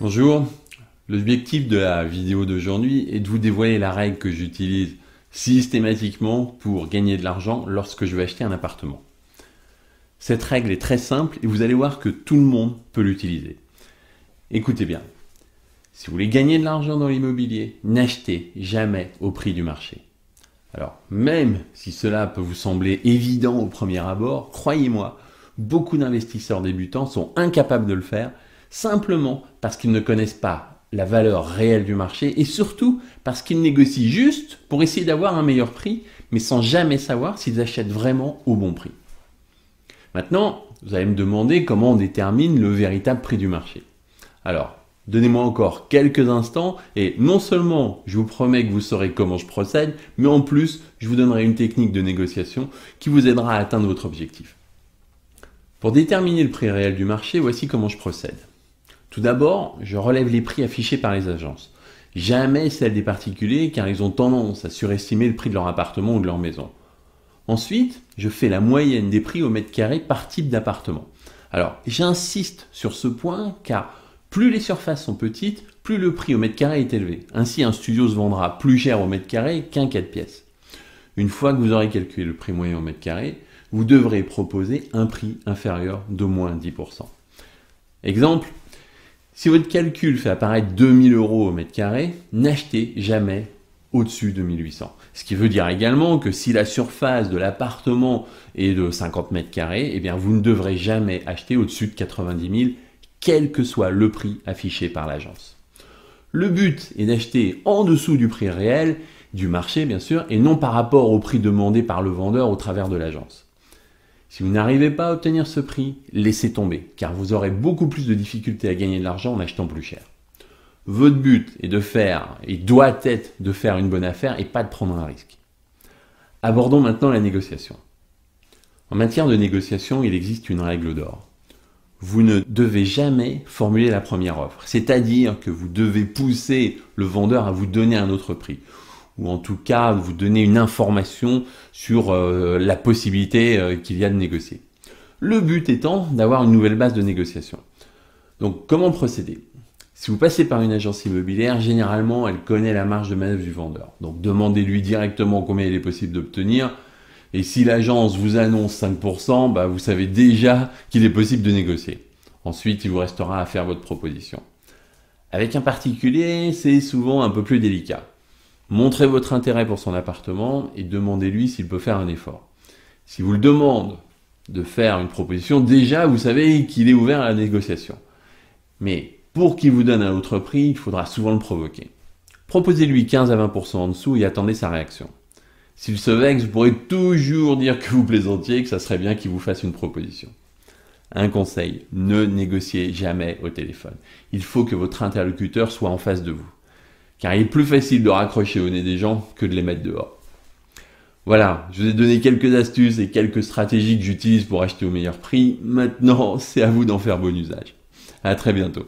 Bonjour, l'objectif de la vidéo d'aujourd'hui est de vous dévoiler la règle que j'utilise systématiquement pour gagner de l'argent lorsque je vais acheter un appartement. Cette règle est très simple et vous allez voir que tout le monde peut l'utiliser. Écoutez bien, si vous voulez gagner de l'argent dans l'immobilier, n'achetez jamais au prix du marché. Alors, même si cela peut vous sembler évident au premier abord, croyez-moi, beaucoup d'investisseurs débutants sont incapables de le faire simplement parce qu'ils ne connaissent pas la valeur réelle du marché et surtout parce qu'ils négocient juste pour essayer d'avoir un meilleur prix, mais sans jamais savoir s'ils achètent vraiment au bon prix. Maintenant, vous allez me demander comment on détermine le véritable prix du marché. Alors, donnez-moi encore quelques instants et non seulement je vous promets que vous saurez comment je procède, mais en plus, je vous donnerai une technique de négociation qui vous aidera à atteindre votre objectif. Pour déterminer le prix réel du marché, voici comment je procède. Tout d'abord, je relève les prix affichés par les agences. Jamais celles des particuliers car ils ont tendance à surestimer le prix de leur appartement ou de leur maison. Ensuite, je fais la moyenne des prix au mètre carré par type d'appartement. Alors, j'insiste sur ce point car plus les surfaces sont petites, plus le prix au mètre carré est élevé. Ainsi, un studio se vendra plus cher au mètre carré qu'un 4 pièces. Une fois que vous aurez calculé le prix moyen au mètre carré, vous devrez proposer un prix inférieur d'au moins 10%. Exemple, si votre calcul fait apparaître 2000 € au mètre carré, n'achetez jamais au-dessus de 1800. Ce qui veut dire également que si la surface de l'appartement est de 50 mètres carrés, eh bien vous ne devrez jamais acheter au-dessus de 90 000, quel que soit le prix affiché par l'agence. Le but est d'acheter en dessous du prix réel, du marché bien sûr, et non par rapport au prix demandé par le vendeur au travers de l'agence. Si vous n'arrivez pas à obtenir ce prix, laissez tomber, car vous aurez beaucoup plus de difficultés à gagner de l'argent en achetant plus cher. Votre but est de faire, et doit être de faire une bonne affaire et pas de prendre un risque. Abordons maintenant la négociation. En matière de négociation, il existe une règle d'or. Vous ne devez jamais formuler la première offre, c'est-à-dire que vous devez pousser le vendeur à vous donner un autre prix, ou en tout cas vous donner une information sur la possibilité qu'il y a de négocier. Le but étant d'avoir une nouvelle base de négociation. Donc comment procéder? Si vous passez par une agence immobilière, généralement elle connaît la marge de manœuvre du vendeur. Donc demandez-lui directement combien il est possible d'obtenir. Et si l'agence vous annonce 5%, vous savez déjà qu'il est possible de négocier. Ensuite, il vous restera à faire votre proposition. Avec un particulier, c'est souvent un peu plus délicat. Montrez votre intérêt pour son appartement et demandez-lui s'il peut faire un effort. Si vous le demande de faire une proposition, déjà vous savez qu'il est ouvert à la négociation. Mais pour qu'il vous donne un autre prix, il faudra souvent le provoquer. Proposez-lui 15 à 20% en dessous et attendez sa réaction. S'il se vexe, vous pourrez toujours dire que vous plaisantiez et que ça serait bien qu'il vous fasse une proposition. Un conseil, ne négociez jamais au téléphone. Il faut que votre interlocuteur soit en face de vous. Car il est plus facile de raccrocher au nez des gens que de les mettre dehors. Voilà, je vous ai donné quelques astuces et quelques stratégies que j'utilise pour acheter au meilleur prix. Maintenant, c'est à vous d'en faire bon usage. À très bientôt.